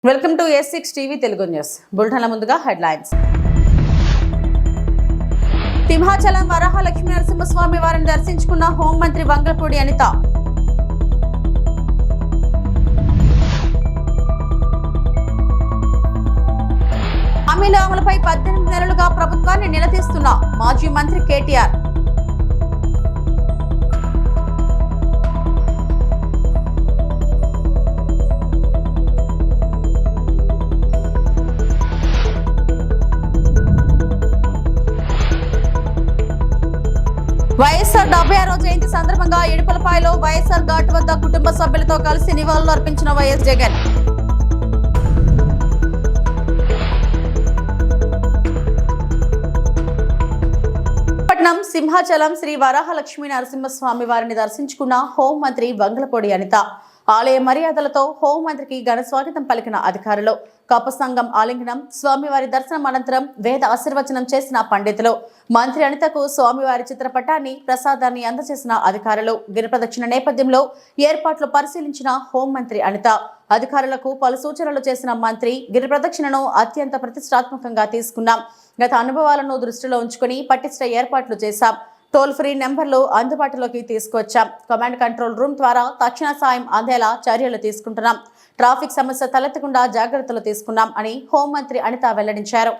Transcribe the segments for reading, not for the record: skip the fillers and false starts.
Welcome to S6 TV Telugu news బులెటిన్ల ముందుగా headlines. Simhachalam Varaha Lakshmi Narasimhaswamy వారిని దర్శించుకున్న హోంమంత్రి వంగలపూడి అనిత. హామీల అమలుపై 18 నెలలుగా ప్రభుత్వాన్ని నిలదీస్తున్న మాజీ మంత్రి కేటీఆర్. వైఎస్ఆర్ 76వ జయంతి సందర్భంగా ఇడుపులపాయలో వైఎస్ఆర్ ఘాట్ వద్ద కుటుంబ సభ్యులతో కలిసి నివాళులు అర్పించిన వైఎస్ జగన్. పట్నం సింహాచలం శ్రీ వరాహ లక్ష్మీ నరసింహస్వామి వారిని దర్శించుకున్న హోంమంత్రి వంగలపూడి అనిత. ఆలయ మర్యాదలతో హోంమంత్రికి ఘన స్వాగతం పలికిన అధికారులు. కప సంఘం ఆలింగనం, స్వామివారి దర్శనం అనంతరం వేద ఆశీర్వచనం చేసిన పండితులు. మంత్రి అనితకు స్వామివారి చిత్రపటాన్ని, ప్రసాదాన్ని అందజేసిన అధికారులు. గిరి ప్రదక్షిణ నేపథ్యంలో ఏర్పాట్లు పరిశీలించిన హోంమంత్రి అనిత. అధికారులకు పలు సూచనలు చేసిన మంత్రి, గిరి ప్రదక్షిణను అత్యంత ప్రతిష్టాత్మకంగా తీసుకున్నాం. గత అనుభవాలను దృష్టిలో ఉంచుకుని పటిష్ట ఏర్పాట్లు చేశాం. టోల్ ఫ్రీ నెంబర్లు అందుబాటులోకి తీసుకొచ్చాం. కమాండ్ కంట్రోల్ రూమ్ ద్వారా తక్షణ సాయం అందేలా చర్యలు తీసుకుంటున్నాం. ట్రాఫిక్ సమస్య తలెత్తకుండా జాగ్రత్తలు తీసుకున్నాం అని హోంమంత్రి అనిత వెల్లడించారు.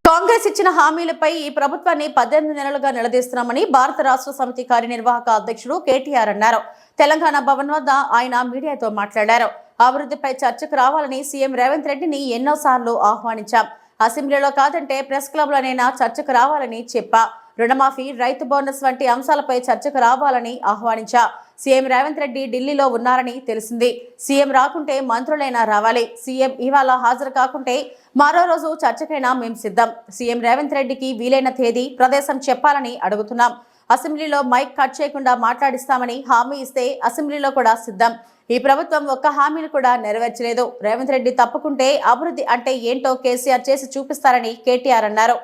కాంగ్రెస్ ఇచ్చిన హామీలపై ఈ ప్రభుత్వాన్ని 18 నెలలుగా నిలదీస్తున్నామని భారత రాష్ట్ర సమితి కార్యనిర్వాహక అధ్యక్షుడు కేటీఆర్ అన్నారు. తెలంగాణ భవన్ వద్ద ఆయన మీడియాతో మాట్లాడారు. అభివృద్ధిపై చర్చకు రావాలని సీఎం రేవంత్ రెడ్డిని ఎన్నోసార్లు ఆహ్వానించాం. అసెంబ్లీలో కాదంటే ప్రెస్ క్లబ్లోనైనా చర్చకు రావాలని చెప్పా. రుణమాఫీ, రైతు బోనస్ వంటి అంశాలపై చర్చకు రావాలని ఆహ్వానించా. సీఎం రేవంత్ రెడ్డి ఢిల్లీలో ఉన్నారని తెలిసింది. సీఎం రాకుంటే మంత్రులైనా రావాలి. సీఎం ఇవాళ హాజరు కాకుంటే మరో రోజు చర్చకైనా మేం సిద్ధం. సీఎం రేవంత్ రెడ్డికి వీలైన తేదీ, ప్రదేశం చెప్పాలని అడుగుతున్నాం. అసెంబ్లీలో మైక్ కట్ చేయకుండా మాట్లాడిస్తామని హామీ ఇస్తే అసెంబ్లీలో కూడా సిద్ధం. ఈ ప్రభుత్వం ఒక్క హామీని కూడా నెరవేర్చలేదు. రేవంత్ రెడ్డి తప్పుకుంటే అభివృద్ధి అంటే ఏంటో కేసీఆర్ చేసి చూపిస్తారని కేటీఆర్ అన్నారు.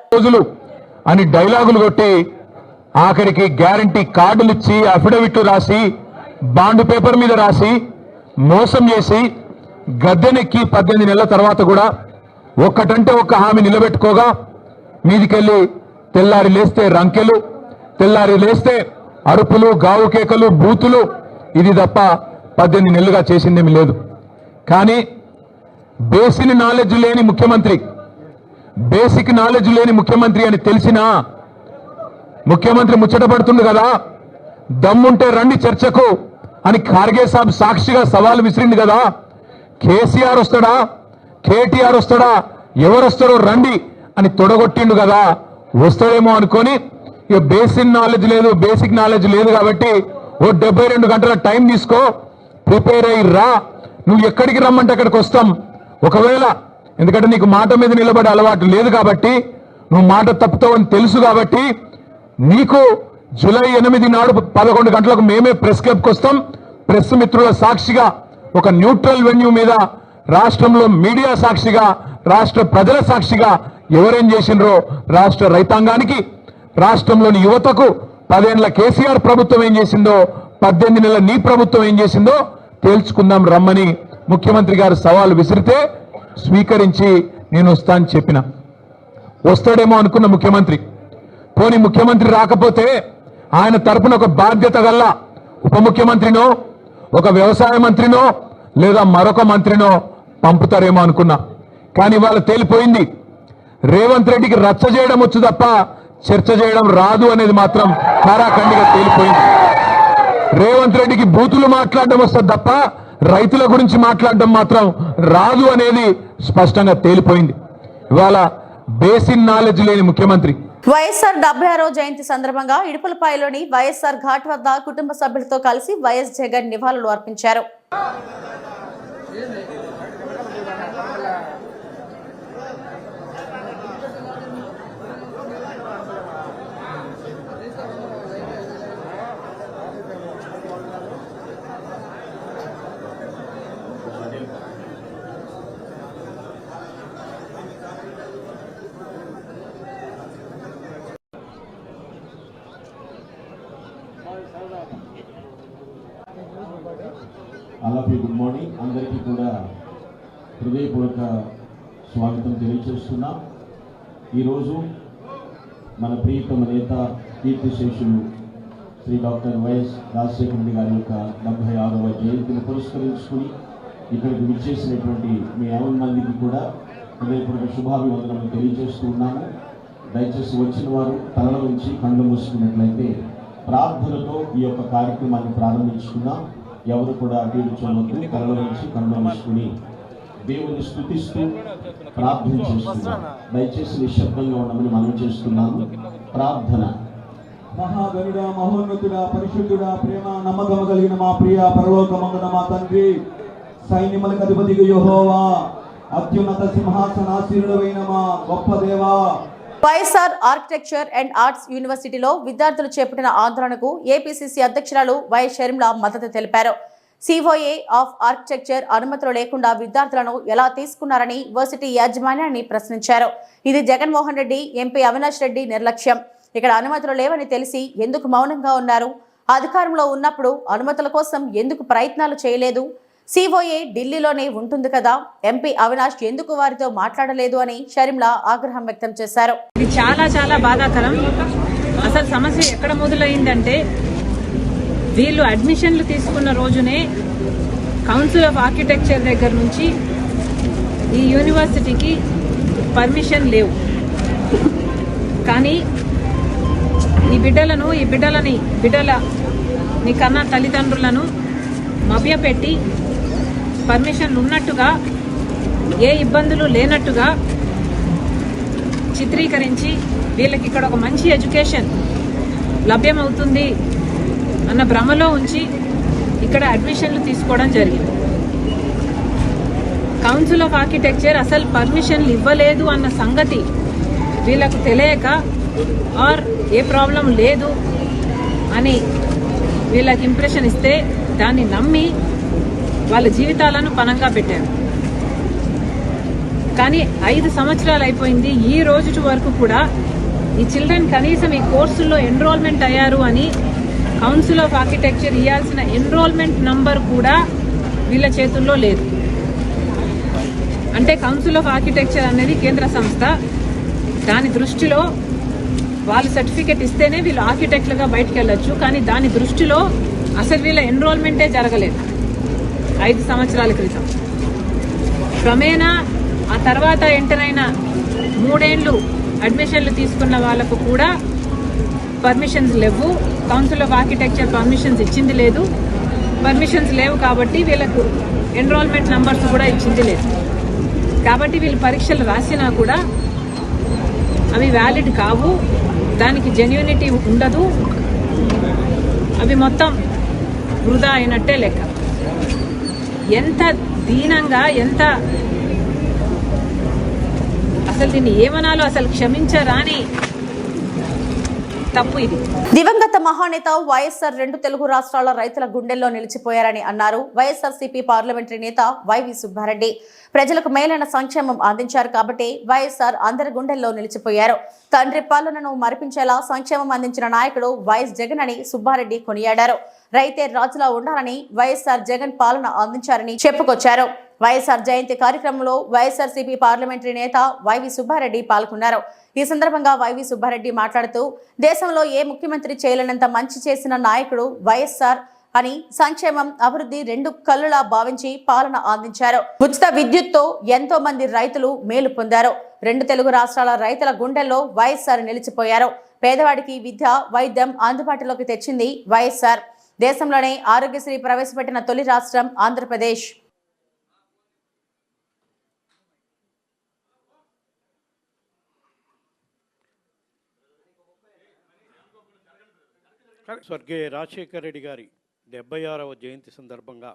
అని డైలాగులు కొట్టి ఆఖరికి గ్యారంటీ కార్డులు ఇచ్చి అఫిడవిట్ రాసి బాండ్ పేపర్ మీద రాసి మోసం చేసి గద్దెనెక్కి 18 నెలల తర్వాత కూడా ఒక్కటంటే ఒక్క హామీ నిలబెట్టుకోగా మీదికెళ్ళి తెల్లారి లేస్తే రంకెలు, తెల్లారి లేస్తే అరుపులు, గావు కేకలు, బూతులు, ఇది తప్ప 18 నెలలుగా చేసిందేమి లేదు. కానీ బేసిక్ నాలెడ్జ్ లేని ముఖ్యమంత్రి అని తెలిసినా ముఖ్యమంత్రి ముచ్చటపడుతుంది కదా, దమ్ముంటే రండి చర్చకు అని ఖార్గే సాబ్ సాక్షిగా సవాల్ విసిరింది కదా. కేసీఆర్ వస్తాడా, కేటీఆర్ వస్తాడా, ఎవరు వస్తారో రండి అని తొడగొట్టిండు కదా. వస్తాడేమో అనుకొని ఇక బేసిక్ నాలెడ్జ్ లేదు కాబట్టి ఓ 72 గంటల టైం తీసుకో, ప్రిపేర్ అయ్యి రా, నువ్వు ఎక్కడికి రమ్మంటే అక్కడికి వస్తాం. ఒకవేళ ఎందుకంటే నీకు మాట మీద నిలబడే అలవాటు లేదు కాబట్టి, నువ్వు మాట తప్పుతావని తెలుసు కాబట్టి నీకు జూలై 8 నాడు 11 గంటలకు మేమే ప్రెస్ క్లబ్కి వస్తాం. ప్రెస్ మిత్రుల సాక్షిగా ఒక న్యూట్రల్ వెన్యూ మీద రాష్ట్రంలో మీడియా సాక్షిగా, రాష్ట్ర ప్రజల సాక్షిగా ఎవరేం చేసినరో రాష్ట్ర రైతాంగానికి, రాష్ట్రంలోని యువతకు 10 ఏళ్ల కేసీఆర్ ప్రభుత్వం ఏం చేసిందో, 18 నెలల నీ ప్రభుత్వం ఏం చేసిందో తేల్చుకుందాం రమ్మని ముఖ్యమంత్రి గారు సవాల్ విసిరితే స్వీకరించి నేను వస్తానని చెప్పిన. వస్తాడేమో అనుకున్న ముఖ్యమంత్రి. పోనీ ముఖ్యమంత్రి రాకపోతే ఆయన తరపున ఒక బాధ్యత గల్ల ఉప ముఖ్యమంత్రినో, ఒక వ్యవసాయ మంత్రినో, లేదా మరొక మంత్రినో పంపుతారేమో అనుకున్నా. కానీ ఇవాళ తేలిపోయింది, రేవంత్ రెడ్డికి రచ్చ చేయడం వచ్చు తప్ప చర్చ చేయడం రాదు అనేది మాత్రం కారాఖండిగా తేలిపోయింది. రేవంత్ రెడ్డికి బూతులు మాట్లాడడం వస్తుంది తప్ప రైతుల గురించి మాట్లాడడం మాత్రం రాదు అనేది స్పష్టంగా తేలిపోయింది. ఇవాళ బేసిక్ నాలెడ్జ్ లేని ముఖ్యమంత్రి. వైఎస్ఆర్ 76వ జయంతి సందర్భంగా ఇడుపులపాయలోని వైఎస్ఆర్ ఘాట్ వద్ద కుటుంబ సభ్యులతో కలిసి వైఎస్ జగన్ నివాళులు అర్పించారు. అలాగే గుడ్ మార్నింగ్, అందరికీ కూడా హృదయపూర్వక స్వాగతం తెలియజేస్తున్నా. ఈరోజు మన ప్రియతమ నేత కీర్తిశేషులు శ్రీ డాక్టర్ వైఎస్ రాజశేఖర రెడ్డి గారి యొక్క 76వ జయంతిని పురస్కరించుకుని ఇక్కడికి విచ్చేసినటువంటి మీ 50 మందికి కూడా హృదయపూర్వక శుభాభివందనలు తెలియజేస్తూ ఉన్నాము. దయచేసి వచ్చిన వారు తలల నుంచి కళ్ళు మూసుకున్నట్లయితే ప్రార్థనతో ఈ యొక్క కార్యక్రమాన్ని ప్రారంభించుకున్నాం. ఎవరు కూడా అటు ఇటు చూడవద్దు, కళ్ళ నుంచి కళ్ళు మూసుకుని దేవుని స్తుతిస్తూ ప్రార్థన చేస్తున్నాం. దయచేసి నిశ్శబ్దంగా ఉండమని మనం చేస్తున్నాము. ప్రార్థన. మహాగణుడ, మహోన్నతుడ, పరిశుద్ధుడ, ప్రేమ నమ్మకము కలిగిన మా ప్రియ పరలోకమందున మా తండ్రి, సైన్యములకు అధిపతిగా యెహోవా, అత్యున్నత సింహాసనాసీనుడైన మా గొప్ప దేవా, వైఎస్ఆర్ ఆర్కిటెక్చర్ అండ్ ఆర్ట్స్ యూనివర్సిటీలో విద్యార్థులు చేపట్టిన ఆందోళనకు ఏపీసీసీ అధ్యక్షురాలు వైఎస్ షర్మిల మద్దతు తెలిపారు. సిఓఏ ఆఫ్ ఆర్కిటెక్చర్ అనుమతులు లేకుండా విద్యార్థులను ఎలా తీసుకున్నారని యూనివర్సిటీ యాజమాన్యాన్ని ప్రశ్నించారు. ఇది జగన్మోహన్ రెడ్డి, ఎంపీ అవినాష్ రెడ్డి నిర్లక్ష్యం. ఇక్కడ అనుమతులు లేవని తెలిసి ఎందుకు మౌనంగా ఉన్నారు? అధికారంలో ఉన్నప్పుడు అనుమతుల కోసం ఎందుకు ప్రయత్నాలు చేయలేదు? సిఓఏ ఢిల్లీలోనే ఉంటుంది కదా, ఎంపీ అవినాష్ ఎందుకు వారితో మాట్లాడలేదు అని షర్మిల ఆగ్రహం వ్యక్తం చేశారు. ఇది చాలా చాలా బాధాకరం. అసలు సమస్య ఎక్కడ మొదలైందంటే, వీళ్ళు అడ్మిషన్లు తీసుకున్న రోజునే కౌన్సిల్ ఆఫ్ ఆర్కిటెక్చర్ దగ్గర నుంచి ఈ యూనివర్సిటీకి పర్మిషన్ లేవు. కానీ ఈ బిడ్డలని కన్నా తల్లిదండ్రులను మభ్యపెట్టి పర్మిషన్లు ఉన్నట్టుగా, ఏ ఇబ్బందులు లేనట్టుగా చిత్రీకరించి వీళ్ళకి ఇక్కడ ఒక మంచి ఎడ్యుకేషన్ లభ్యమవుతుంది అన్న భ్రమలో ఉంచి ఇక్కడ అడ్మిషన్లు తీసుకోవడం జరిగింది. కౌన్సిల్ ఆఫ్ ఆర్కిటెక్చర్ అసలు పర్మిషన్లు ఇవ్వలేదు అన్న సంగతి వీళ్ళకు తెలియక, ఆర్ ఏ ప్రాబ్లం లేదు అని వీళ్ళకి ఇంప్రెషన్ ఇస్తే దాన్ని నమ్మి వాళ్ళ జీవితాలను పణంగా పెట్టారు. కానీ 5 సంవత్సరాలు అయిపోయింది. ఈ రోజు వరకు కూడా ఈ చిల్డ్రన్ కనీసం ఈ కోర్సుల్లో ఎన్రోల్మెంట్ అయ్యారు అని కౌన్సిల్ ఆఫ్ ఆర్కిటెక్చర్ ఇవ్వాల్సిన ఎన్రోల్మెంట్ నంబర్ కూడా వీళ్ళ చేతుల్లో లేదు. అంటే కౌన్సిల్ ఆఫ్ ఆర్కిటెక్చర్ అనేది కేంద్ర సంస్థ. దాని దృష్టిలో వాళ్ళు సర్టిఫికెట్ ఇస్తేనే వీళ్ళు ఆర్కిటెక్ట్లుగా బయటకు వెళ్ళొచ్చు. కానీ దాని దృష్టిలో అసలు వీళ్ళ ఎన్రోల్మెంటే జరగలేదు 5 సంవత్సరాల క్రితం. క్రమేణా ఆ తర్వాత ఎంటర్ అయిన 3 ఏళ్ళు అడ్మిషన్లు తీసుకున్న వాళ్ళకు కూడా పర్మిషన్స్ లేవు. కౌన్సిల్ ఆఫ్ ఆర్కిటెక్చర్ పర్మిషన్స్ ఇచ్చింది లేదు. పర్మిషన్స్ లేవు కాబట్టి వీళ్ళకు ఎన్రోల్మెంట్ నంబర్స్ కూడా ఇచ్చింది లేదు. కాబట్టి వీళ్ళు పరీక్షలు రాసినా కూడా అవి వ్యాలిడ్ కావు, దానికి జెన్యూనిటీ ఉండదు, అవి మొత్తం వృధా అయినట్టే లెక్క. ఎంత దీనంగా, ఎంత అసలు దీన్ని ఏమనాలో అసలు క్షమించరాని తప్పు ఇది. దివంగత మహానేత వైఎస్ఆర్ 2 తెలుగు రాష్ట్రాల రైతుల గుండెల్లో నిలిచిపోయారని అన్నారు వైఎస్ఆర్సీపీ పార్లమెంటరీ నేత వైవి సుబ్బారెడ్డి. ప్రజలకు మేలైన సంక్షేమం అందించారు కాబట్టి వైఎస్ఆర్ అందరి గుండెల్లో నిలిచిపోయారు. తండ్రి పాలనను మరిపించేలా సంక్షేమం అందించిన నాయకుడు వైఎస్ జగన్ అని సుబ్బారెడ్డి కొనియాడారు. రైతే రాజులా ఉండాలని వైఎస్ఆర్ జగన్ పాలన అందించారని చెప్పుకొచ్చారు. వైఎస్ఆర్ జయంతి కార్యక్రమంలో వైఎస్ఆర్సీపీ పార్లమెంటరీ నేత వైవి సుబ్బారెడ్డి పాల్గొన్నారు. ఈ సందర్భంగా వైవి సుబ్బారెడ్డి మాట్లాడుతూ దేశంలో ఏ ముఖ్యమంత్రి చేయలేనంత మంచి చేసిన నాయకుడు వైఎస్ఆర్ అని సంక్షేమం అభివృద్ధి 2 కళ్ళులా భావించి పాలన అందించారు. ఉచిత విద్యుత్తో ఎంతో మంది రైతులు మేలు పొందారు. 2 తెలుగు రాష్ట్రాల రైతుల గుండెల్లో వైఎస్ఆర్ నిలిచిపోయారు. పేదవాడికి విద్య వైద్యం అందుబాటులోకి తెచ్చింది వైఎస్ఆర్. దేశంలోనే ఆరోగ్యశ్రీ ప్రవేశపెట్టిన తొలి రాష్ట్రం ఆంధ్రప్రదేశ్. స్వర్గీయ రాజశేఖర రెడ్డి గారి 76వ జయంతి సందర్భంగా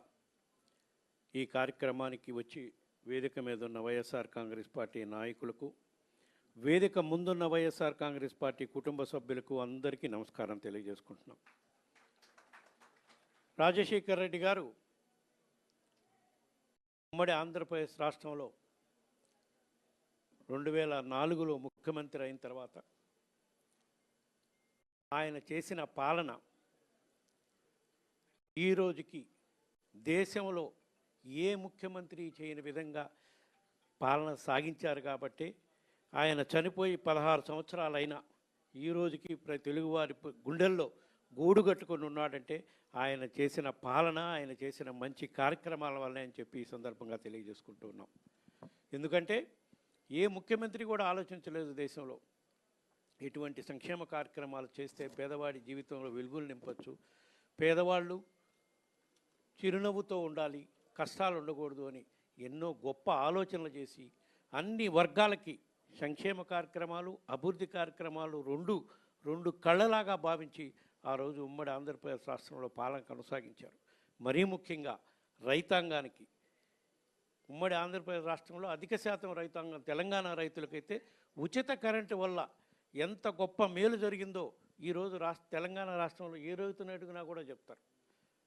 ఈ కార్యక్రమానికి వచ్చి వేదిక మీద ఉన్న వైఎస్ఆర్ కాంగ్రెస్ పార్టీ నాయకులకు, వేదిక ముందున్న వైఎస్ఆర్ కాంగ్రెస్ పార్టీ కుటుంబ సభ్యులకు అందరికీ నమస్కారం తెలియజేసుకుంటున్నాం. రాజశేఖర రెడ్డి గారు ఉమ్మడి ఆంధ్రప్రదేశ్ రాష్ట్రంలో 2004లో ముఖ్యమంత్రి అయిన తర్వాత ఆయన చేసిన పాలన ఈ రోజుకి దేశంలో ఏ ముఖ్యమంత్రి చేయని విధంగా పాలన సాగించారు. కాబట్టి ఆయన చనిపోయి 16 సంవత్సరాలైనా ఈ రోజుకి తెలుగువారి గుండెల్లో గూడు కట్టుకొని ఉన్నాడంటే ఆయన చేసిన పాలన, ఆయన చేసిన మంచి కార్యక్రమాల వల్లే అని చెప్పి ఈ సందర్భంగా తెలియజేసుకుంటూ ఉన్నాం. ఎందుకంటే ఏ ముఖ్యమంత్రి కూడా ఆలోచించలేదు దేశంలో ఇటువంటి సంక్షేమ కార్యక్రమాలు చేస్తే పేదవాడి జీవితంలో వెలుగులు నింపచ్చు, పేదవాళ్ళు చిరునవ్వుతో ఉండాలి, కష్టాలు ఉండకూడదు అని ఎన్నో గొప్ప ఆలోచనలు చేసి అన్ని వర్గాలకి సంక్షేమ కార్యక్రమాలు, అభివృద్ధి కార్యక్రమాలు రెండు కళ్ళలాగా భావించి ఆ రోజు ఉమ్మడి ఆంధ్రప్రదేశ్ రాష్ట్రంలో పాలన కొనసాగించారు. మరీ ముఖ్యంగా రైతాంగానికి, ఉమ్మడి ఆంధ్రప్రదేశ్ రాష్ట్రంలో అధిక శాతం రైతాంగం తెలంగాణ రైతులకైతే ఉచిత కరెంటు వల్ల ఎంత గొప్ప మేలు జరిగిందో ఈరోజు తెలంగాణ రాష్ట్రంలో ఏ రైతును అడిగినా కూడా చెప్తారు.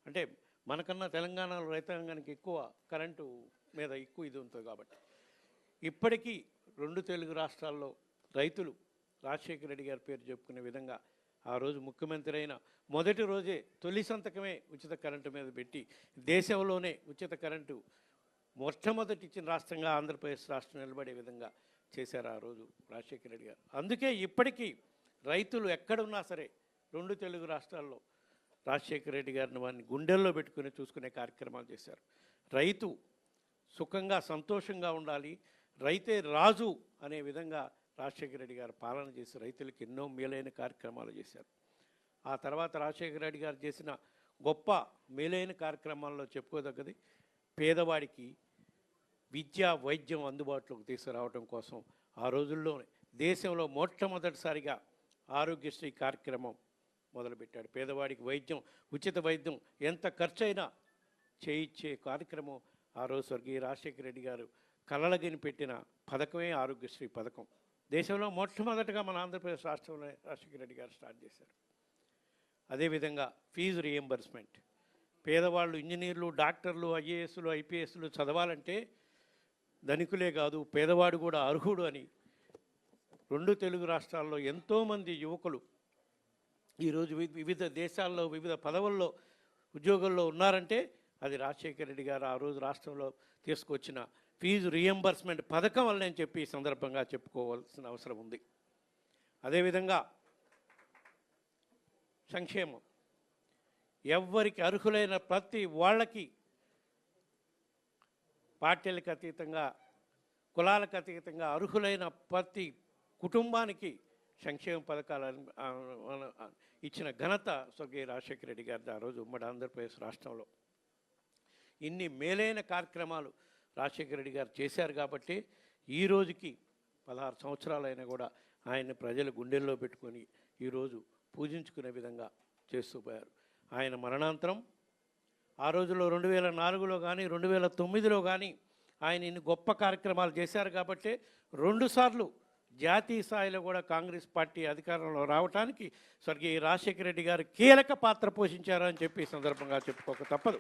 అంటే మనకన్నా తెలంగాణలో రైతాంగానికి ఎక్కువ కరెంటు మీద ఎక్కువ ఇది ఉంటుంది. కాబట్టి ఇప్పటికీ 2 తెలుగు రాష్ట్రాల్లో రైతులు రాజశేఖర రెడ్డి గారి పేరు చెప్పుకునే విధంగా ఆ రోజు ముఖ్యమంత్రి అయిన మొదటి రోజే తొలి సంతకమే ఉచిత కరెంటు మీద పెట్టి దేశంలోనే ఉచిత కరెంటు మొట్టమొదటి ఇచ్చిన రాష్ట్రంగా ఆంధ్రప్రదేశ్ రాష్ట్రం నిలబడే విధంగా చేశారు ఆ రోజు రాజశేఖర రెడ్డి గారు. అందుకే ఇప్పటికీ రైతులు ఎక్కడున్నా సరే 2 తెలుగు రాష్ట్రాల్లో రాజశేఖర రెడ్డి గారిని వారిని గుండెల్లో పెట్టుకుని చూసుకునే కార్యక్రమాలు చేశారు. రైతు సుఖంగా సంతోషంగా ఉండాలి, రైతే రాజు అనే విధంగా రాజశేఖర రెడ్డి గారు పాలన చేసి రైతులకు ఎన్నో మేలైన కార్యక్రమాలు చేశారు. ఆ తర్వాత రాజశేఖర రెడ్డి గారు చేసిన గొప్ప మేలైన కార్యక్రమాల్లో చెప్పుకోదగ్గది పేదవాడికి విద్య వైద్యం అందుబాటులోకి తీసుకురావడం కోసం ఆ రోజుల్లోనే దేశంలో మొట్టమొదటిసారిగా ఆరోగ్యశ్రీ కార్యక్రమం మొదలుపెట్టాడు. పేదవాడికి వైద్యం, ఉచిత వైద్యం ఎంత ఖర్చైనా చేయించే కార్యక్రమం ఆ రోజు స్వర్గీయ రాజశేఖర రెడ్డి గారు కలలగిని పెట్టిన పథకమే ఆరోగ్యశ్రీ పథకం. దేశంలో మొట్టమొదటిగా మన ఆంధ్రప్రదేశ్ రాష్ట్రంలో రాజశేఖర రెడ్డి గారు స్టార్ట్ చేశారు. అదేవిధంగా ఫీజు రియంబర్స్మెంట్, పేదవాళ్ళు ఇంజనీర్లు, డాక్టర్లు, ఐఏఎస్లు, ఐపీఎస్లు చదవాలంటే ధనికులే కాదు పేదవాడు కూడా అర్హుడు అని 2 తెలుగు రాష్ట్రాల్లో ఎంతోమంది యువకులు ఈరోజు వివిధ దేశాల్లో వివిధ పదవుల్లో ఉద్యోగాల్లో ఉన్నారంటే అది రాజశేఖర రెడ్డి గారు ఆ రోజు రాష్ట్రంలో తీసుకొచ్చిన ఫీజు రియంబర్స్మెంట్ పథకం వల్ల అని చెప్పి ఈ సందర్భంగా చెప్పుకోవాల్సిన అవసరం ఉంది. అదేవిధంగా సంక్షేమం, ఎవ్వరికి అర్హులైన ప్రతి వాళ్ళకి పార్టీలకు అతీతంగా, కులాలకు అతీతంగా అర్హులైన ప్రతి కుటుంబానికి సంక్షేమ పథకాలు ఇచ్చిన ఘనత స్వర్గీయ రాజశేఖర రెడ్డి గారిది ఆ రోజు ఉమ్మడి ఆంధ్రప్రదేశ్ రాష్ట్రంలో. ఇన్ని మేలైన కార్యక్రమాలు రాజశేఖర రెడ్డి గారు చేశారు కాబట్టి ఈ రోజుకి 16 సంవత్సరాలైనా కూడా ఆయన్ని ప్రజలు గుండెల్లో పెట్టుకొని ఈరోజు పూజించుకునే విధంగా చేస్తూ పోయారు. ఆయన మరణాంతరం ఆ రోజుల్లో 2004లో కానీ 2009లో కానీ ఆయన ఇన్ని గొప్ప కార్యక్రమాలు చేశారు కాబట్టి 2 సార్లు జాతీయ స్థాయిలో కూడా కాంగ్రెస్ పార్టీ అధికారంలో రావడానికి స్వర్గీయ రాజశేఖర రెడ్డి గారు కీలక పాత్ర పోషించారు అని చెప్పి ఈ సందర్భంగా చెప్పుకోక తప్పదు.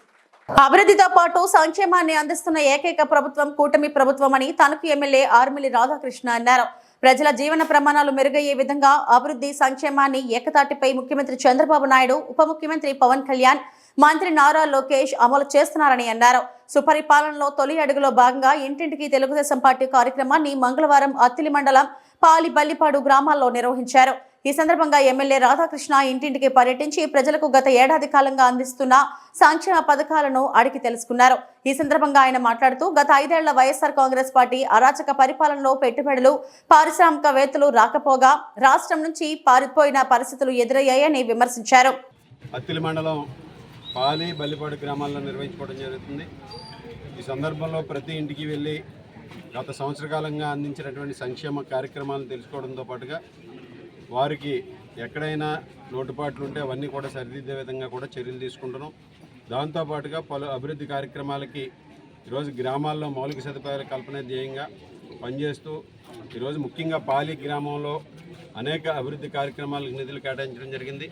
అభివృద్ధితో పాటు సంక్షేమాన్ని అందిస్తున్న ఏకైక ప్రభుత్వం కూటమి ప్రభుత్వం అని తణుకు ఎమ్మెల్యే ఆర్మిలి రాధాకృష్ణ అన్నారు. ప్రజల జీవన ప్రమాణాలు మెరుగయ్యే విధంగా అభివృద్ధి సంక్షేమాన్ని ఏకతాటిపై ముఖ్యమంత్రి చంద్రబాబు నాయుడు, ఉప ముఖ్యమంత్రి పవన్ కళ్యాణ్, మంత్రి నారా లోకేష్ అమలు చేస్తున్నారని అన్నారు. సుపరిపాలనలో తొలి అడుగులో భాగంగా ఇంటింటికి తెలుగుదేశం పార్టీ కార్యక్రమాన్ని మంగళవారం అత్తిలి మండలం పాలిబల్లిపాడు గ్రామాల్లో నిర్వహించారు. ఈ సందర్భంగా ఎమ్మెల్యే రాధాకృష్ణ ఇంటింటికి పర్యటించి ప్రజలకు గత ఏడాది కాలంగా అందిస్తున్న సంక్షేమ పథకాలను అడిగి తెలుసుకున్నారు. ఈ సందర్భంగా ఆయన మాట్లాడుతూ గత 5 ఏళ్ల వైఎస్ఆర్ కాంగ్రెస్ పార్టీ అరాచక పరిపాలనలో పెట్టుబడులు, పారిశ్రామికవేత్తలు రాకపోగా రాష్ట్రం నుంచి పారిపోయిన పరిస్థితులు ఎదురయ్యాయని విమర్శించారు. అత్తిలి మండలం పాలి బల్లిపాడు గ్రామాల్లో నిర్వహించుకోవడం జరుగుతుంది. ఈ సందర్భంలో ప్రతి ఇంటికి వెళ్ళి గత సంవత్సర కాలంగా అందించినటువంటి సంక్షేమ కార్యక్రమాలను తెలుసుకోవడంతో పాటుగా వారికి ఎక్కడైనా లోటుపాట్లు ఉంటే అవన్నీ కూడా సరిదిద్దే విధంగా కూడా చర్యలు తీసుకుంటున్నాం. దాంతోపాటుగా పలు అభివృద్ధి కార్యక్రమాలకి ఈరోజు గ్రామాల్లో మౌలిక సదుపాయాల కల్పన ధ్యేయంగా పనిచేస్తూ ఈరోజు ముఖ్యంగా పాలి గ్రామంలో అనేక అభివృద్ధి కార్యక్రమాలకు నిధులు కేటాయించడం జరిగింది.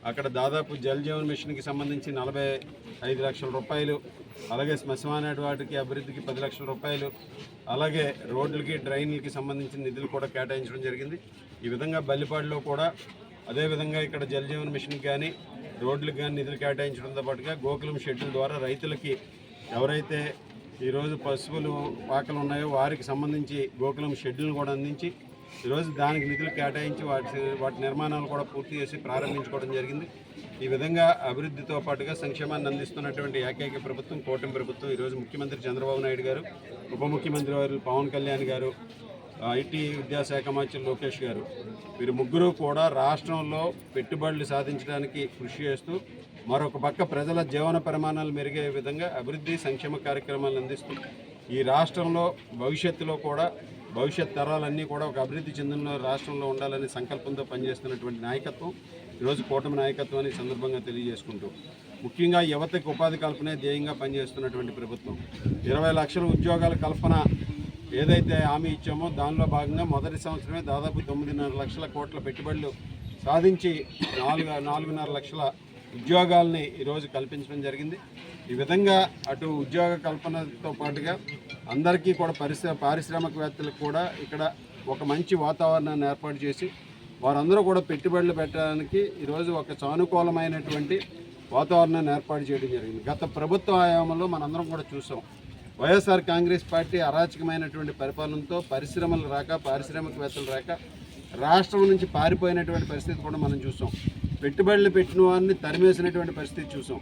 అక్కడ దాదాపు జల్ జీవన్ మిషన్కి సంబంధించి 45 లక్షల రూపాయలు, అలాగే శ్మశాన వాటికి అభివృద్ధికి 10 లక్షల రూపాయలు, అలాగే రోడ్లకి డ్రైన్లకి సంబంధించిన నిధులు కూడా కేటాయించడం జరిగింది. ఈ విధంగా బల్లిపాడులో కూడా అదేవిధంగా ఇక్కడ జల్ జీవన్ మిషన్కి కానీ రోడ్లకు కానీ నిధులు కేటాయించడంతో పాటుగా గోకులం షెడ్యూల్ ద్వారా రైతులకి ఎవరైతే ఈరోజు పశువులు పాకలు ఉన్నాయో వారికి సంబంధించి గోకులం షెడ్యూల్ని కూడా అందించి ఈరోజు దానికి నిధులు కేటాయించి వాటి నిర్మాణాలు కూడా పూర్తి చేసి ప్రారంభించుకోవడం జరిగింది. ఈ విధంగా అభివృద్ధితో పాటుగా సంక్షేమాన్ని అందిస్తున్నటువంటి ఏకైక ప్రభుత్వం కూటమి ప్రభుత్వం. ఈరోజు ముఖ్యమంత్రి చంద్రబాబు నాయుడు గారు, ఉప ముఖ్యమంత్రి వారు పవన్ కళ్యాణ్ గారు, ఐటీ విద్యాశాఖ మంత్రి లోకేష్ గారు, వీరు ముగ్గురు కూడా రాష్ట్రంలో పెట్టుబడులు సాధించడానికి కృషి చేస్తూ మరొక పక్క ప్రజల జీవన ప్రమాణాలు మెరుగే విధంగా అభివృద్ధి సంక్షేమ కార్యక్రమాలను అందిస్తూ ఈ రాష్ట్రంలో భవిష్యత్తులో కూడా భవిష్యత్ తరాలన్నీ కూడా ఒక అభివృద్ధి చెందిన రాష్ట్రంలో ఉండాలనే సంకల్పంతో పనిచేస్తున్నటువంటి నాయకత్వం ఈరోజు కూటమి నాయకత్వాన్ని సందర్భంగా తెలియజేసుకుంటూ ముఖ్యంగా యువతకు ఉపాధి కల్పనే ధ్యేయంగా పనిచేస్తున్నటువంటి ప్రభుత్వం 20 లక్షల ఉద్యోగాల కల్పన ఏదైతే హామీ ఇచ్చామో దానిలో భాగంగా మొదటి సంవత్సరమే దాదాపు 9.5 లక్షల కోట్ల పెట్టుబడులు సాధించి 4.5 లక్షల ఉద్యోగాల్ని ఈరోజు కల్పించడం జరిగింది. ఈ విధంగా అటు ఉద్యోగ కల్పనతో పాటుగా అందరికీ కూడా పారిశ్రామికవేత్తలకు కూడా ఇక్కడ ఒక మంచి వాతావరణాన్ని ఏర్పాటు చేసి వారందరూ కూడా పెట్టుబడులు పెట్టడానికి ఈరోజు ఒక సానుకూలమైనటువంటి వాతావరణాన్ని ఏర్పాటు చేయడం జరిగింది. గత ప్రభుత్వ హయాంలో మనందరం కూడా చూసాం. వైఎస్ఆర్ కాంగ్రెస్ పార్టీ అరాచకమైనటువంటి పరిపాలనతో పరిశ్రమలు రాక, పారిశ్రామికవేత్తలు రాక రాష్ట్రం నుంచి పారిపోయినటువంటి పరిస్థితి కూడా మనం చూసాం. పెట్టుబడులు పెట్టిన వారిని తరిమేసినటువంటి పరిస్థితి చూసాం.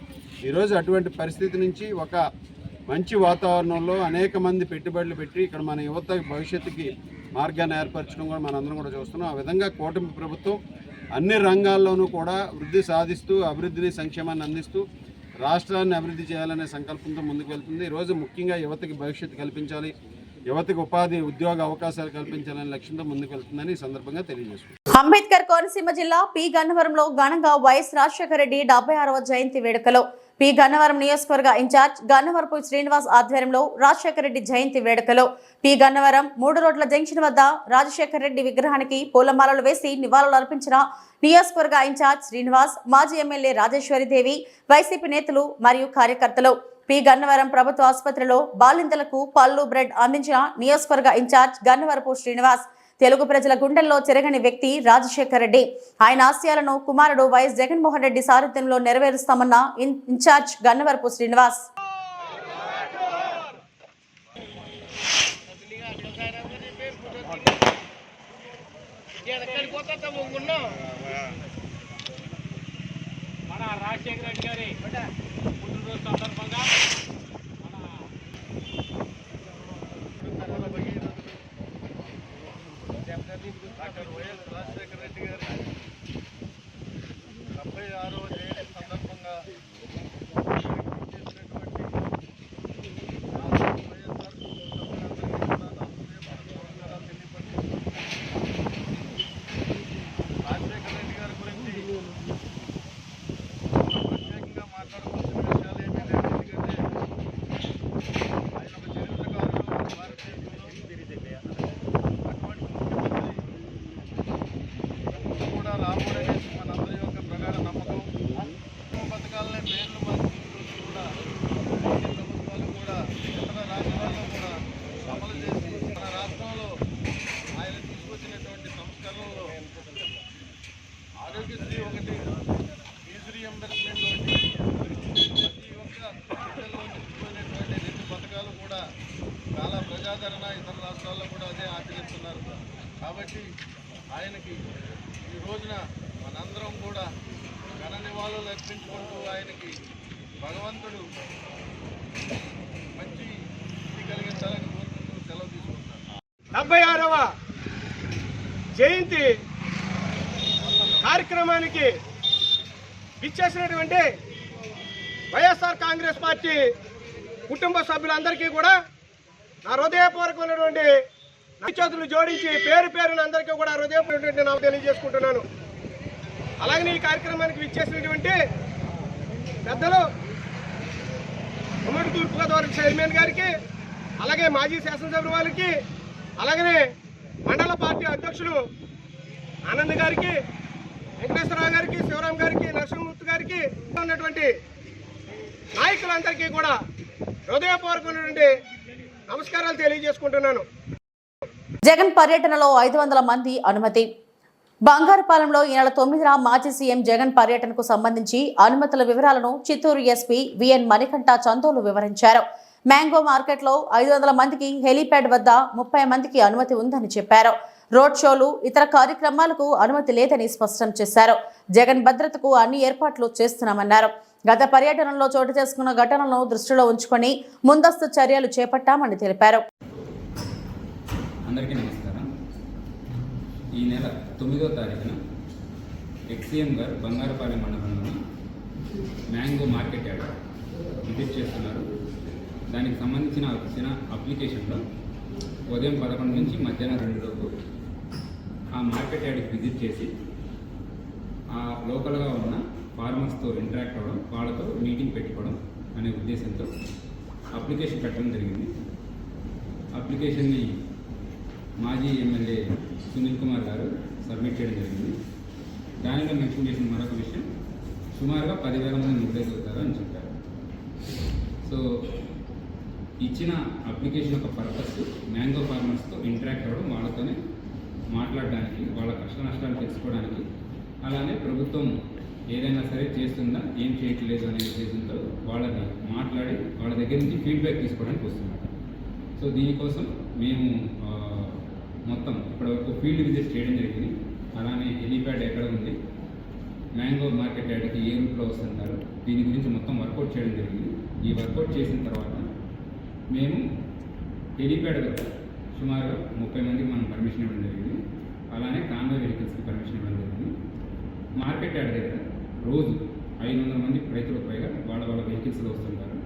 ఈరోజు అటువంటి పరిస్థితి నుంచి ఒక మంచి వాతావరణంలో అనేక మంది పెట్టుబడులు పెట్టి ఇక్కడ మన యువత భవిష్యత్తుకి మార్గాన్ని ఏర్పరచడం కూడా మనందరం కూడా చూస్తున్నాం. ఆ విధంగా కూటమి ప్రభుత్వం అన్ని రంగాల్లోనూ కూడా వృద్ధి సాధిస్తూ అభివృద్ధిని సంక్షేమాన్ని అందిస్తూ రాష్ట్రాన్ని అభివృద్ధి చేయాలనే సంకల్పంతో ముందుకు వెళ్తుంది. ఈరోజు ముఖ్యంగా యువతకి భవిష్యత్తు కల్పించాలి, యువతకు ఉపాధి ఉద్యోగ అవకాశాలు కల్పించాలనే లక్ష్యంతో ముందుకు వెళ్తుందని ఈ సందర్భంగా తెలియజేస్తుంది. అంబేద్కర్ కోనసీమ జిల్లా పి గన్నవరంలో ఘనంగా వైఎస్ రాజశేఖర రెడ్డి 76వ జయంతి వేడుకలు. పి గన్నవరం నియోజకవర్గ ఇన్ఛార్జ్ గన్నవరపు శ్రీనివాస్ ఆధ్వర్యంలో రాజశేఖర రెడ్డి జయంతి వేడుకలు. పి గన్నవరం 3 రోడ్ల జంక్షన్ వద్ద రాజశేఖర రెడ్డి విగ్రహానికి పూలమాలలు వేసి నివాళులు అర్పించిన నియోజకవర్గ ఇన్ఛార్జ్ శ్రీనివాస్, మాజీ ఎమ్మెల్యే రాజేశ్వరిదేవి, వైసీపీ నేతలు మరియు కార్యకర్తలు. పి గన్నవరం ప్రభుత్వ ఆసుపత్రిలో బాలింతలకు పళ్ళు, బ్రెడ్ అందించిన నియోజకవర్గ ఇన్ఛార్జ్ గన్నవరపు శ్రీనివాస్. తెలుగు ప్రజల గుండెల్లో చెరగని వ్యక్తి రాజశేఖర రెడ్డి. ఆయన ఆశయాలను కుమారుడు వైఎస్ జగన్మోహన్ రెడ్డి సారథ్యంలో నెరవేరుస్తామన్న ఇన్ఛార్జ్ గన్నవరపు శ్రీనివాస్. మన రాజశేఖర రెడ్డి గారి పుట్టినరోజు సందర్భంగా డాక్టర్ వైఎస్ రాజశేఖర రెడ్డి గారి 76వ జయంతి సందర్భంగా రాజశేఖర రెడ్డి గారి గురించి ప్రత్యేకంగా మాట్లాడుకోవాల్సిన విషయాలు ఏమీ లేదు. ఎందుకంటే ఆయన ఒక చరిత్రకారుడు భారతదేశంలో. అటువంటి ముఖ్యమంత్రి ఆదరణ ఇతర రాష్ట్రాల్లో కూడా అదే ఆచరిస్తున్నారు. కాబట్టి ఆయనకి ఈ రోజున మనందరం కూడా ఘన నివాళులు అర్పించుకుంటూ ఆయనకి భగవంతుడు మంచి స్థితి కలిగించాలని కోరుకుంటూ సెలవు తీసుకుంటాను. 76వ జయంతి కార్యక్రమానికి ఇచ్చేసినటువంటి వైఎస్ఆర్ కాంగ్రెస్ పార్టీ కుటుంబ సభ్యులందరికీ కూడా నా హృదయపూర్వకమైనటువంటి చేతులు జోడించి పేరు పేరున అందరికీ కూడా హృదయపూర్వకమైనటువంటి నాకు తెలియజేసుకుంటున్నాను. అలాగే ఈ కార్యక్రమానికి విచ్చేసినటువంటి పెద్దలు ఉమ్మడి తూర్పుగోదావరి చైర్మన్ గారికి, అలాగే మాజీ శాసనసభ్యుల వారికి, అలాగనే మండల పార్టీ అధ్యక్షులు ఆనంద్ గారికి, వెంకటేశ్వరరావు గారికి, శివరాం గారికి, నరసింహమూర్తి గారికి ఉన్నటువంటి నాయకులందరికీ కూడా హృదయపూర్వకమైనటువంటి నమస్కారాలు తెలియజేసుకుంటున్నాను. జగన్ పర్యటనలో 500 మంది అనుమతి. బంగారుపాలెంలో ఈ నెల 9న మాజీ సీఎం జగన్ పర్యటనకు సంబంధించి అనుమతుల వివరాలను చిత్తూరు ఎస్పీ విఎన్ మణికంఠ చందోలు వివరించారు. మ్యాంగో మార్కెట్లో 500 మందికి హెలీప్యాడ్ వద్ద 30 మందికి అనుమతి ఉందని చెప్పారు. రోడ్ షోలు, ఇతర కార్యక్రమాలకు అనుమతి లేదని స్పష్టం చేశారు. జగన్ భద్రతకు అన్ని ఏర్పాట్లు చేస్తున్నామన్నారు. గత పర్యటనలో చోటు చేసుకున్న ఘటనలను దృష్టిలో ఉంచుకొని ముందస్తు చర్యలు చేపట్టామని తెలిపారు. అందరికీ నమస్కారం. ఈ నెల 9వ తారీఖున ఎక్సీఎం గారు బంగారుపాలెం మండలంలోని మ్యాంగో మార్కెట్ యార్డ్ విజిట్ చేస్తున్నారు. దానికి సంబంధించిన వచ్చిన అప్లికేషన్లో ఉదయం 11 నుంచి మధ్యాహ్నం 2 లోపు ఆ మార్కెట్ యార్డ్కి విజిట్ చేసి ఆ లోకల్గా ఉన్న ఫార్మర్స్తో ఇంటరాక్ట్ అవ్వడం, వాళ్ళతో మీటింగ్ పెట్టుకోవడం అనే ఉద్దేశంతో అప్లికేషన్ పెట్టడం జరిగింది. అప్లికేషన్ని మాజీ ఎమ్మెల్యే సునీల్ కుమార్ గారు సబ్మిట్ చేయడం జరిగింది. దానిలో మెన్షన్ చేసిన మరొక విషయం, సుమారుగా 10,000 మంది మొబిలైజ్ అవుతారు అని చెప్పారు. సో ఇచ్చిన అప్లికేషన్ యొక్క పర్పస్ మ్యాంగో ఫార్మర్స్తో ఇంటరాక్ట్ అవ్వడం, వాళ్ళతోనే మాట్లాడడానికి, వాళ్ళ కష్ట నష్టాలు తెలుసుకోవడానికి, అలానే ప్రభుత్వం ఏదైనా సరే చేస్తుందా, ఏం చేయట్లేదు అనే ఉద్దేశంతో వాళ్ళని మాట్లాడి వాళ్ళ దగ్గర నుంచి ఫీడ్బ్యాక్ తీసుకోవడానికి వస్తున్నారు. సో దీనికోసం మేము మొత్తం ఇప్పటివరకు ఫీల్డ్ విజిట్ చేయడం జరిగింది. అలానే హెలీప్యాడ్ ఎక్కడ ఉంది, మ్యాంగో మార్కెట్ యార్డ్కి ఏ రూట్లో వస్తుంటారు, దీని గురించి మొత్తం వర్కౌట్ చేయడం జరిగింది. ఈ వర్కౌట్ చేసిన తర్వాత మేము హెలీప్యాడ్ వద్ద సుమారు 30 మందికి మనం పర్మిషన్ ఇవ్వడం జరిగింది. అలానే కాన్వాయ్ వెహికల్స్కి పర్మిషన్ ఇవ్వడం జరిగింది. మార్కెట్ యార్డ్ దగ్గర రోజు 500 మంది రైతులకు పైగా వాళ్ళ వెహికల్స్లో వస్తుంటారు.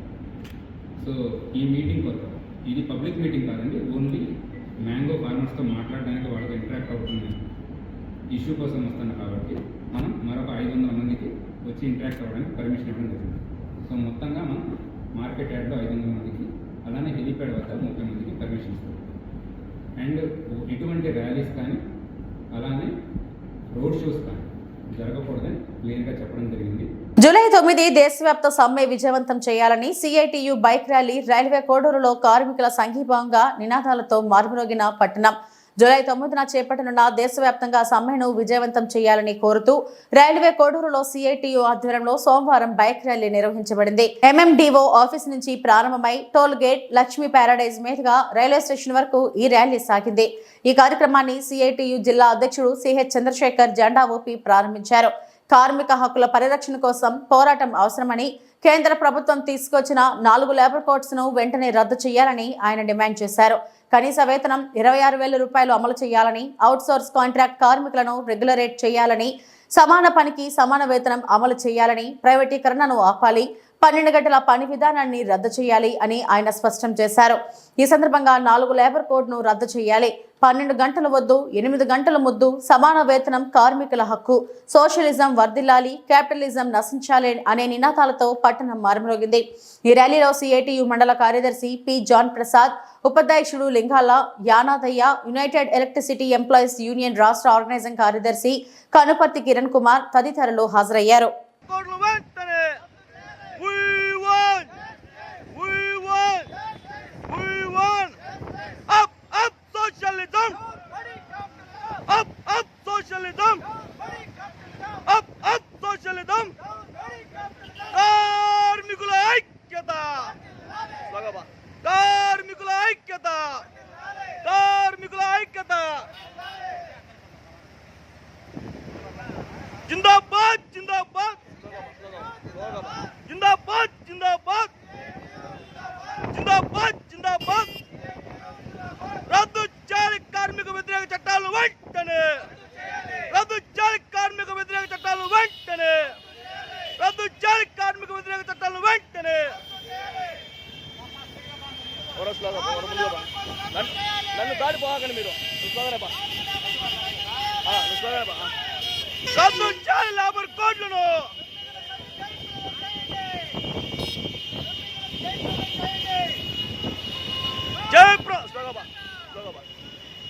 సో ఈ మీటింగ్ కొరకు, ఇది పబ్లిక్ మీటింగ్ కాదండి, ఓన్లీ మ్యాంగో ఫార్మర్స్తో మాట్లాడడానికి, వాళ్ళతో ఇంటరాక్ట్ అవుతున్న ఇష్యూ కోసం వస్తున్నాం కాబట్టి మనం మరొక 500 మందికి వచ్చి ఇంటరాక్ట్ అవ్వడానికి పర్మిషన్ ఇవ్వడం జరిగింది. సో మొత్తంగా మనం మార్కెట్ యార్డ్లో 500 మందికి, అలానే హెలీప్యాడ్ వద్ద 30 మందికి పర్మిషన్ ఇస్తాం. అండ్ ఎటువంటి ర్యాలీస్ కానీ అలానే రోడ్ షోస్ కానీ జరగకూడదని క్లియర్గా చెప్పడం జరిగింది. జూలై 9 దేశవ్యాప్త సమ్మె విజయవంతం చేయాలని సిఐటియు బైక్ ర్యాలీ రైల్వే కోడూరులో కార్మికుల సంఘీభావంగా నినాదాలతో మారుమోగిన పట్టణం. జూలై 9న చేపట్టనున్న దేశవ్యాప్తంగా సమ్మెను విజయవంతం చేయాలని కోరుతూ రైల్వే కోడూరులో సిఐటియు ఆధ్వర్యంలో సోమవారం బైక్ ర్యాలీ నిర్వహించబడింది. ఎంఎండిఓ ఆఫీస్ నుంచి ప్రారంభమై టోల్ గేట్, లక్ష్మీ ప్యారడైజ్ మీదుగా రైల్వే స్టేషన్ వరకు ఈ ర్యాలీ సాగింది. ఈ కార్యక్రమాన్ని సిఐటియు జిల్లా అధ్యక్షుడు సిహెచ్ చంద్రశేఖర్ జెండా ఊపి ప్రారంభించారు. కార్మిక హక్కుల పరిరక్షణ కోసం పోరాటం అవసరమని, కేంద్ర ప్రభుత్వం తీసుకొచ్చిన 4 లేబర్ కోడ్స్ ను వెంటనే రద్దు చేయాలని ఆయన డిమాండ్ చేశారు. కనీస వేతనం 26,000 రూపాయలు అమలు చేయాలని, అవుట్సోర్స్ కాంట్రాక్ట్ కార్మికులను రెగ్యులరేట్ చేయాలని, సమాన పనికి సమాన వేతనం అమలు చేయాలని, ప్రైవేటీకరణను ఆపాలి, 12 గంటల పని విధానాన్ని రద్దు చేయాలి అని ఆయన స్పష్టం చేశారు. ఈ సందర్భంగా 4 లేబర్ కోడ్ను రద్దు చేయాలి, 12 గంటలు వద్దు, 8 గంటల ముద్దు, సమాన వేతనం కార్మికుల హక్కు, సోషలిజం వర్ధిల్లాలి, క్యాపిటలిజం నశించాలి అనే నినాదాలతో పట్టణం మారుమోగింది. ఈ ర్యాలీలో సిఐటియు మండల కార్యదర్శి పి జాన్ ప్రసాద్, ఉపాధ్యక్షుడు Lingala Yanadayya, united electricity employees union రాష్ట్ర ఆర్గనైజింగ్ కార్యదర్శి కనుపర్తి కిరణ్ కుమార్ తదితరులు హాజరయ్యారు. కార్మికుల ఐక్యత నన్ను దాడి పోకండి మీరు రద్దు చేయాలి లేబర్ కోడ్లను.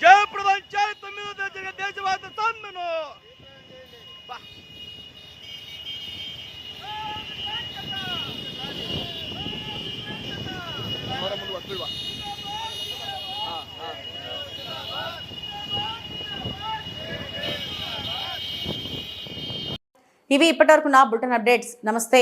జయప్రదం చేయాలి 9వ తేదీ జరిగే దేశవ్యాప్త సమ్మెను. ఇవి ఇప్పటివరకు నా బులెటిన్ అప్డేట్స్. నమస్తే.